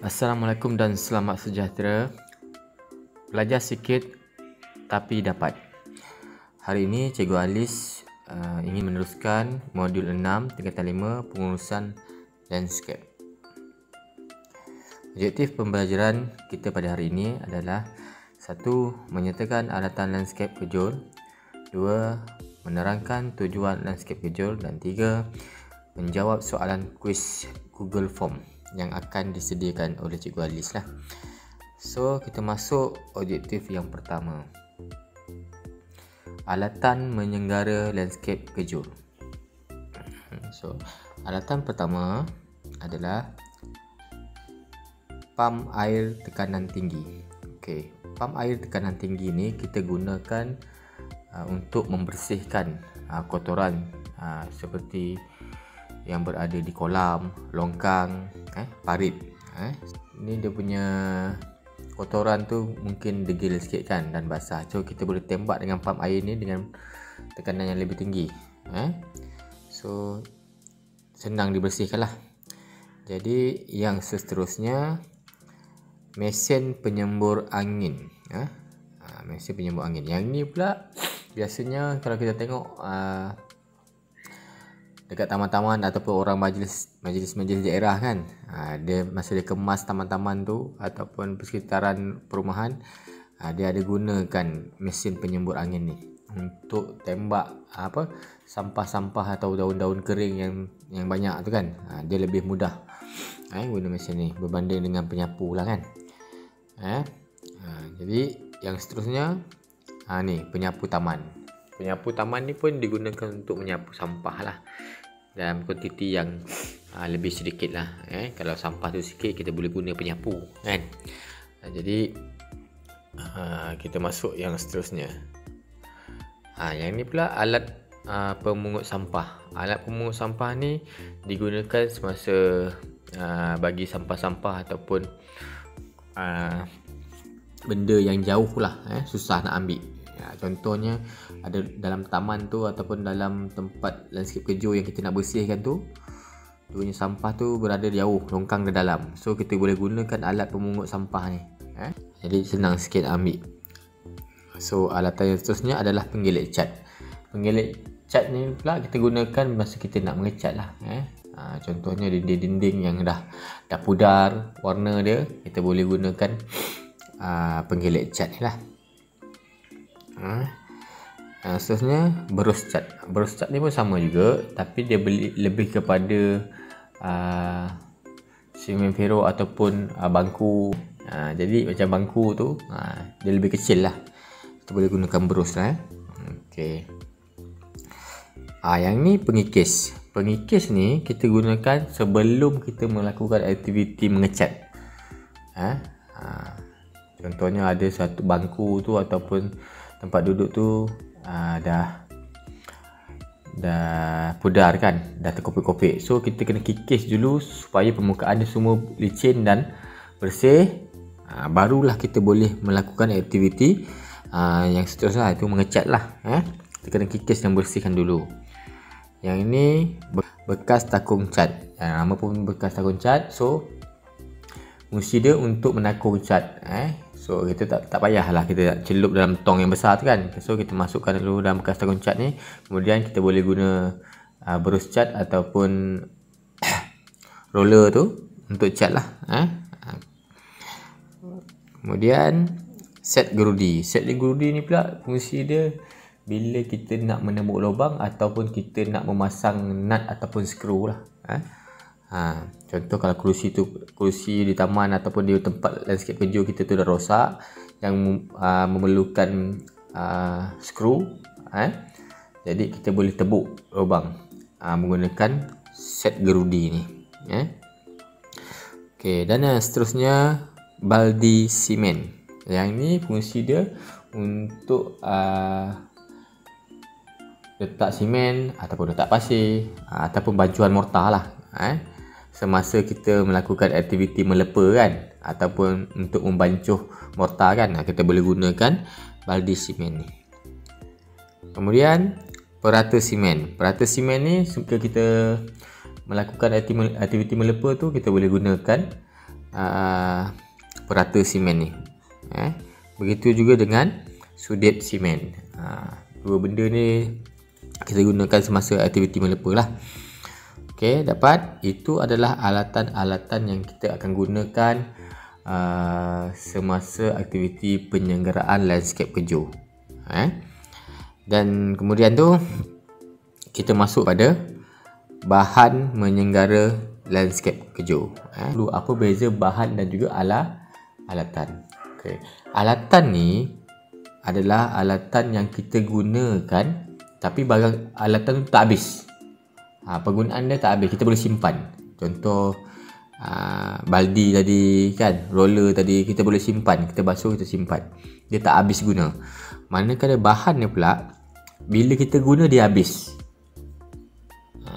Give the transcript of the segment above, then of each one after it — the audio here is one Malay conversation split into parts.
Assalamualaikum dan selamat sejahtera. Belajar sikit tapi dapat. Hari ini Cikgu Alis ingin meneruskan modul 6 tingkatan 5 pengurusan landscape. Objektif pembelajaran kita pada hari ini adalah 1. Menyertakan alatan landscape kejul, 2. Menerangkan tujuan landscape kejul, dan 3. Menjawab soalan kuis Google Form yang akan disediakan oleh Cikgu Alis lah. So, kita masuk objektif yang pertama. Alatan menyenggara landscape kejul. So, alatan pertama adalah pam air tekanan tinggi. Okey, pam air tekanan tinggi ni kita gunakan untuk membersihkan kotoran seperti yang berada di kolam, longkang, parit. Ni dia punya kotoran tu mungkin degil sikit kan dan basah. So kita boleh tembak dengan pam air ni dengan tekanan yang lebih tinggi. So senang dibersihkan lah. Jadi yang seterusnya, mesin penyembur angin. Mesin penyembur angin. Yang ni pula biasanya kalau kita tengok dekat taman-taman ataupun orang majlis daerah kan, dia masa dia kemas taman-taman tu ataupun persekitaran perumahan, dia ada gunakan mesin penyembur angin ni untuk tembak sampah-sampah atau daun-daun kering yang banyak tu kan. Dia lebih mudah guna mesin ni berbanding dengan penyapu lah kan. Jadi yang seterusnya ni penyapu taman. Penyapu taman ni pun digunakan untuk menyapu sampah lah dalam kuantiti yang lebih sedikit lah. Kalau sampah tu sikit, kita boleh guna penyapu kan. Jadi kita masuk yang seterusnya. Yang ni pula alat pemungut sampah. Alat pemungut sampah ni digunakan semasa bagi sampah-sampah ataupun benda yang jauh lah, susah nak ambil. Contohnya ada dalam taman tu ataupun dalam tempat landscape kejul yang kita nak bersihkan tu, punya sampah tu berada jauh, longkang di dalam. So kita boleh gunakan alat pemungut sampah ni. Jadi senang sikit ambil. So alatan yang seterusnya adalah penggelik cat. Penggelik cat ni pula kita gunakan masa kita nak mengecat lah. Contohnya dinding-dinding yang dah pudar warna dia, kita boleh gunakan penggelik cat ni lah. Seterusnya berus cat. Berus cat ni pun sama juga, tapi dia lebih kepada semen ferro ataupun bangku. Jadi macam bangku tu, dia lebih kecil lah, kita boleh gunakan berus lah. Okey. Yang ni pengikis. Pengikis ni kita gunakan sebelum kita melakukan aktiviti mengecat. Contohnya ada satu bangku tu ataupun tempat duduk tu dah pudar kan, dah terkopik-kopik. So kita kena kikis dulu supaya permukaan dia semua licin dan bersih. Barulah kita boleh melakukan aktiviti yang seterusnya, itu mengecat lah. Kita kena kikis dan bersihkan dulu. Yang ini bekas takung cat. Nama pun bekas takung cat. So fungsi dia untuk menakung cat. So kita tak payahlah kita celup dalam tong yang besar tu kan. So kita masukkan dulu dalam bekas takung cat ni. Kemudian kita boleh guna berus cat ataupun roller tu untuk cat lah. Kemudian set gerudi. Set gerudi ni pula fungsi dia bila kita nak menembuk lubang ataupun kita nak memasang nut ataupun skru lah. Contoh kalau kerusi di taman ataupun di tempat landscape kejul kita tu dah rosak, yang memerlukan skru, jadi kita boleh tebuk lubang menggunakan set gerudi ni. Okey, dan yang seterusnya baldi simen. Yang ni fungsi dia untuk letak simen ataupun letak pasir ataupun bancuan mortar lah. Semasa kita melakukan aktiviti melepa kan, ataupun untuk membancuh mortar kan, kita boleh gunakan baldi simen ni. Kemudian perata simen. Perata simen ni jika kita melakukan aktiviti melepa tu, kita boleh gunakan perata simen ni. Begitu juga dengan sudip simen. Dua benda ni kita gunakan semasa aktiviti melepa lah. Okey, dapat. Itu adalah alatan-alatan yang kita akan gunakan semasa aktiviti penyelenggaraan landscape kerja. Dan kemudian tu kita masuk pada bahan menyenggara landscape kerja. Apa beza bahan dan juga alatan? Okay. Alatan ni adalah alatan yang kita gunakan, tapi barang alatan tu tak habis. Penggunaan dia tak habis, kita boleh simpan. Contoh baldi tadi kan, roller tadi kita boleh simpan, kita basuh, kita simpan. Dia tak habis guna. Manakala bahan ni pula, bila kita guna dia habis.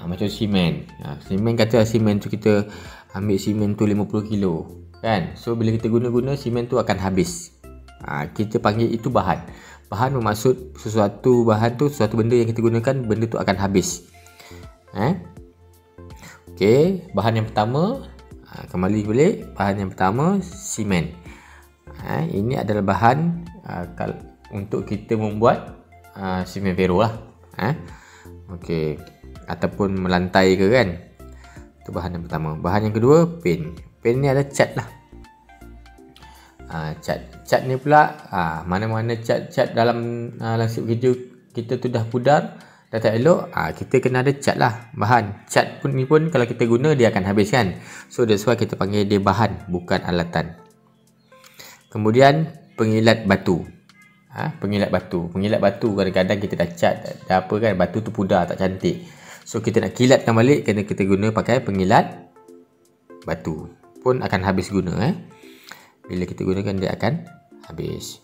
Macam simen. Simen, kata simen tu kita ambil simen tu 50 kilo kan. So bila kita guna-guna, simen tu akan habis. Kita panggil itu bahan. Bahan bermaksud sesuatu bahan tu, sesuatu benda yang kita gunakan, benda tu akan habis. Okey, bahan yang pertama, kembali balik, bahan yang pertama simen. Ini adalah bahan untuk kita membuat simen vero lah. Okey, ataupun melantai ke kan. Itu bahan yang pertama. Bahan yang kedua, paint. Paint ni ada cat lah. Cat ni pula mana-mana cat dalam landscape kerja kita tu dah pudar, dah tak elok, kita kena ada cat lah. Bahan cat pun ni pun kalau kita guna dia akan habis kan. So that's why kita panggil dia bahan, bukan alatan. Kemudian pengilat batu. Pengilat batu kadang-kadang kita dah cat, dah apa kan, batu tu pudar tak cantik. So kita nak kilatkan balik, kena kita guna pakai pengilat batu. Pun akan habis guna. Bila kita gunakan dia akan habis.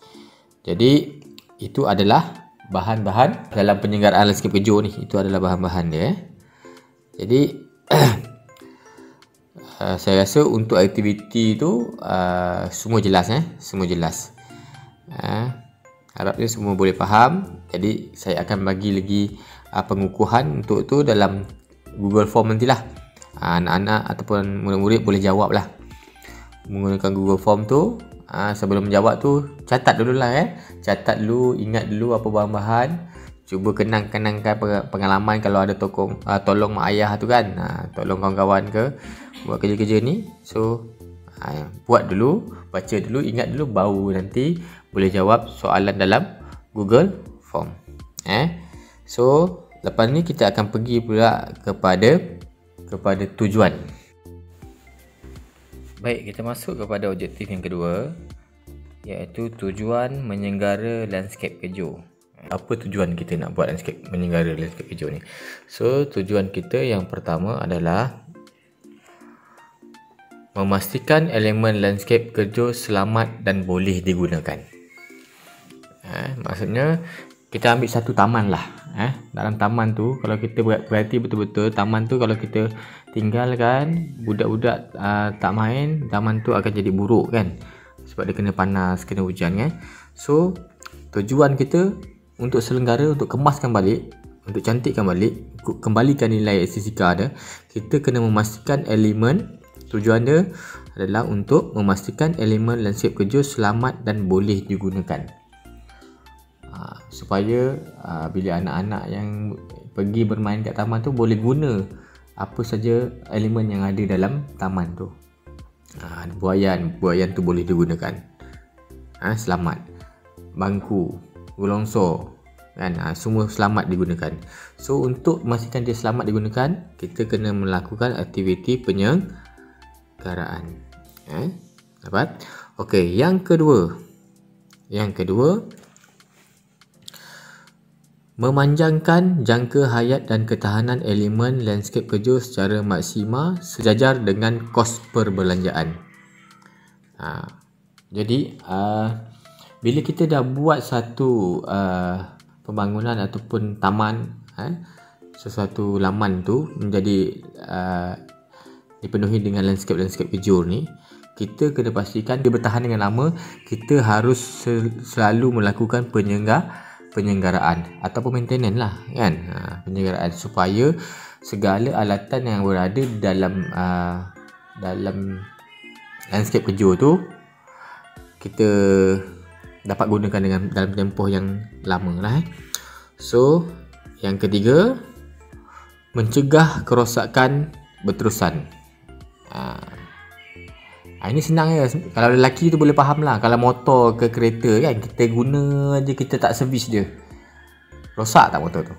Jadi itu adalah bahan-bahan dalam penyelenggaraan landscape kerja ni. Itu adalah bahan-bahan dia. Jadi saya rasa untuk aktiviti tu semua jelas. Semua jelas. Harapnya semua boleh faham. Jadi saya akan bagi lagi pengukuhan untuk tu dalam Google Form nantilah. Anak-anak ataupun murid-murid boleh jawab lah menggunakan Google Form tu. Sebelum menjawab tu catat dulu lah. Catat dulu, ingat dulu apa bahan-bahan. Cuba kenang-kenangkan pengalaman kalau ada tolong mak ayah tu kan, tolong kawan-kawan ke buat kerja-kerja ni. So buat dulu, baca dulu, ingat dulu, baru nanti boleh jawab soalan dalam Google Form. So lepas ni kita akan pergi pula kepada tujuan. Baik, kita masuk kepada objektif yang kedua, iaitu tujuan menyenggara landscape kerja. Apa tujuan kita nak buat menyenggara landscape kerja ni? So tujuan kita yang pertama adalah memastikan elemen landscape kerja selamat dan boleh digunakan. Maksudnya kita ambil satu taman lah. Dalam taman tu, kalau kita berhati betul-betul, taman tu kalau kita tinggalkan, budak-budak tak main, taman tu akan jadi buruk kan. Sebab dia kena panas, kena hujan kan. So tujuan kita untuk selenggara, untuk kemaskan balik, untuk cantikkan balik, kembalikan nilai estetika dia, kita kena memastikan elemen. Tujuan dia adalah untuk memastikan elemen landscape kerja selamat dan boleh digunakan. Supaya bila anak-anak yang pergi bermain kat taman tu boleh guna apa saja elemen yang ada dalam taman tu. Buaian tu boleh digunakan. Selamat. Bangku, gelongsor kan, semua selamat digunakan. So untuk memastikan dia selamat digunakan, kita kena melakukan aktiviti penyelenggaraan. Dapat? Okey, yang kedua, memanjangkan jangka hayat dan ketahanan elemen landscape kerja secara maksima sejajar dengan kos perbelanjaan. Jadi bila kita dah buat satu pembangunan ataupun taman, sesuatu laman tu menjadi dipenuhi dengan landscape kerja ni, kita kena pastikan dia bertahan dengan lama. Kita harus selalu melakukan penyelenggaraan ataupun maintenance lah kan, penyelenggaraan supaya segala alatan yang berada dalam landscape kejur tu kita dapat gunakan dengan dalam tempoh yang lama lah. So yang ketiga, mencegah kerosakan berterusan. Ini senang je. Kalau lelaki tu boleh faham lah. Kalau motor ke kereta kan, kita guna je, kita tak servis dia, rosak tak motor tu?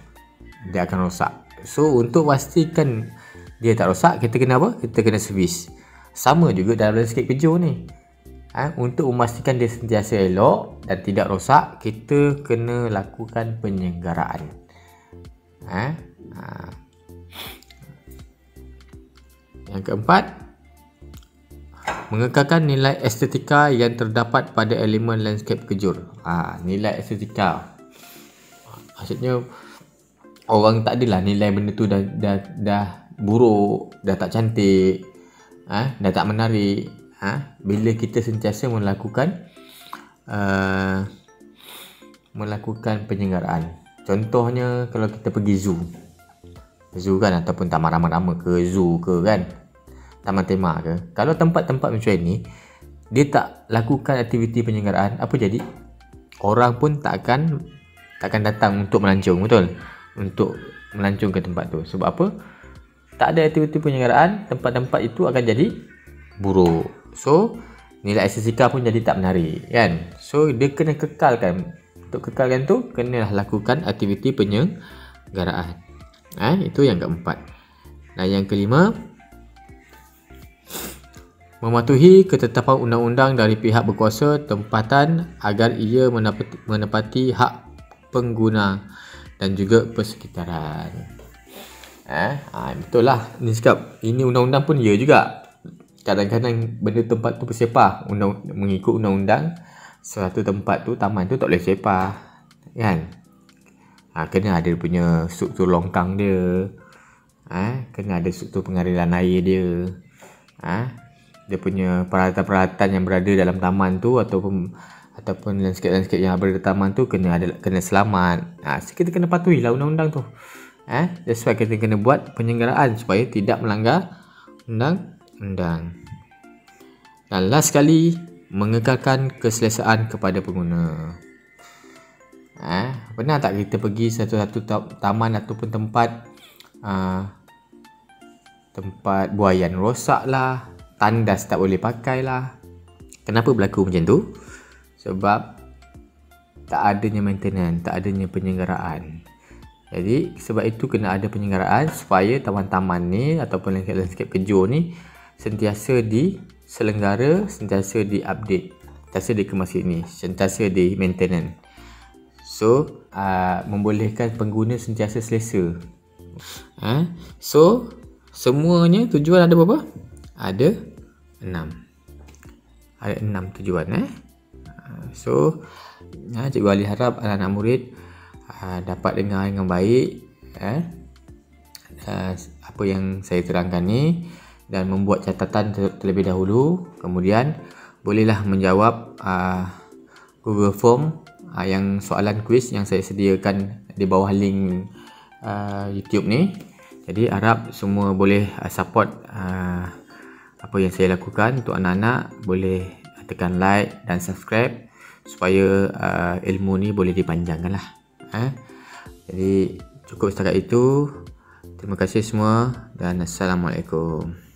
Dia akan rosak. So untuk pastikan dia tak rosak, kita kena apa? Kita kena servis. Sama juga dalam landscape kejur ni. Untuk memastikan dia sentiasa elok dan tidak rosak, kita kena lakukan penyenggaraan. Yang keempat, mengekalkan nilai estetika yang terdapat pada elemen landscape kejur. Nilai estetika maksudnya orang tak adalah nilai benda tu dah buruk, dah tak cantik, dah tak menarik. Bila kita sentiasa melakukan penyenggaraan. Contohnya kalau kita pergi zoo kan, ataupun taman rama-rama ke, zoo ke kan, taman tema ke. Kalau tempat-tempat macam ni dia tak lakukan aktiviti penyenggaraan, apa jadi? Orang pun takkan datang untuk melancong, betul? Untuk melancong ke tempat tu. Sebab apa? Tak ada aktiviti penyenggaraan, tempat-tempat itu akan jadi buruk. So nilai estetika pun jadi tak menarik kan. So dia kena kekalkan. Untuk kekalkan tu kenalah lakukan aktiviti penyenggaraan. Itu yang keempat. Dan yang kelima, mematuhi ketetapan undang-undang dari pihak berkuasa tempatan agar ia menepati hak pengguna dan juga persekitaran. Betul lah. Ni cakap ini undang-undang pun ya juga. Kadang-kadang benda tempat tu bersepah mengikut undang-undang. Suatu tempat tu, taman tu tak boleh sepah kan. Kena ada punya struktur longkang dia. Kena ada struktur pengaliran air dia. Dia punya peralatan-peralatan yang berada dalam taman tu ataupun landscape-landscape yang berada di taman tu kena selamat. So kita kena patuhilah undang-undang tu. That's why kita kena buat penyenggaraan supaya tidak melanggar undang-undang. Dan last sekali, mengekalkan keselesaan kepada pengguna. Pernah tak kita pergi satu-satu taman ataupun tempat buaian rosak lah, tandas tak boleh pakai lah. Kenapa berlaku macam tu? Sebab tak adanya maintenance, tak adanya penyenggaraan. Jadi sebab itu kena ada penyenggaraan supaya taman-taman ni ataupun landscape kejur ni sentiasa diselenggara, sentiasa diupdate, sentiasa dikemas ini, sentiasa di maintenance. So membolehkan pengguna sentiasa selesa. So semuanya tujuan ada berapa? Ada 6. Ada 6 tujuan. So Cikgu Ali harap anak-anak murid dapat dengar dengan baik apa yang saya terangkan ni dan membuat catatan terlebih dahulu. Kemudian bolehlah menjawab Google Form yang soalan kuis yang saya sediakan di bawah link YouTube ni. Jadi harap semua boleh support apa yang saya lakukan. Untuk anak-anak boleh tekan like dan subscribe supaya ilmu ni boleh dipanjangkan lah. Jadi cukup setakat itu. Terima kasih semua dan Assalamualaikum.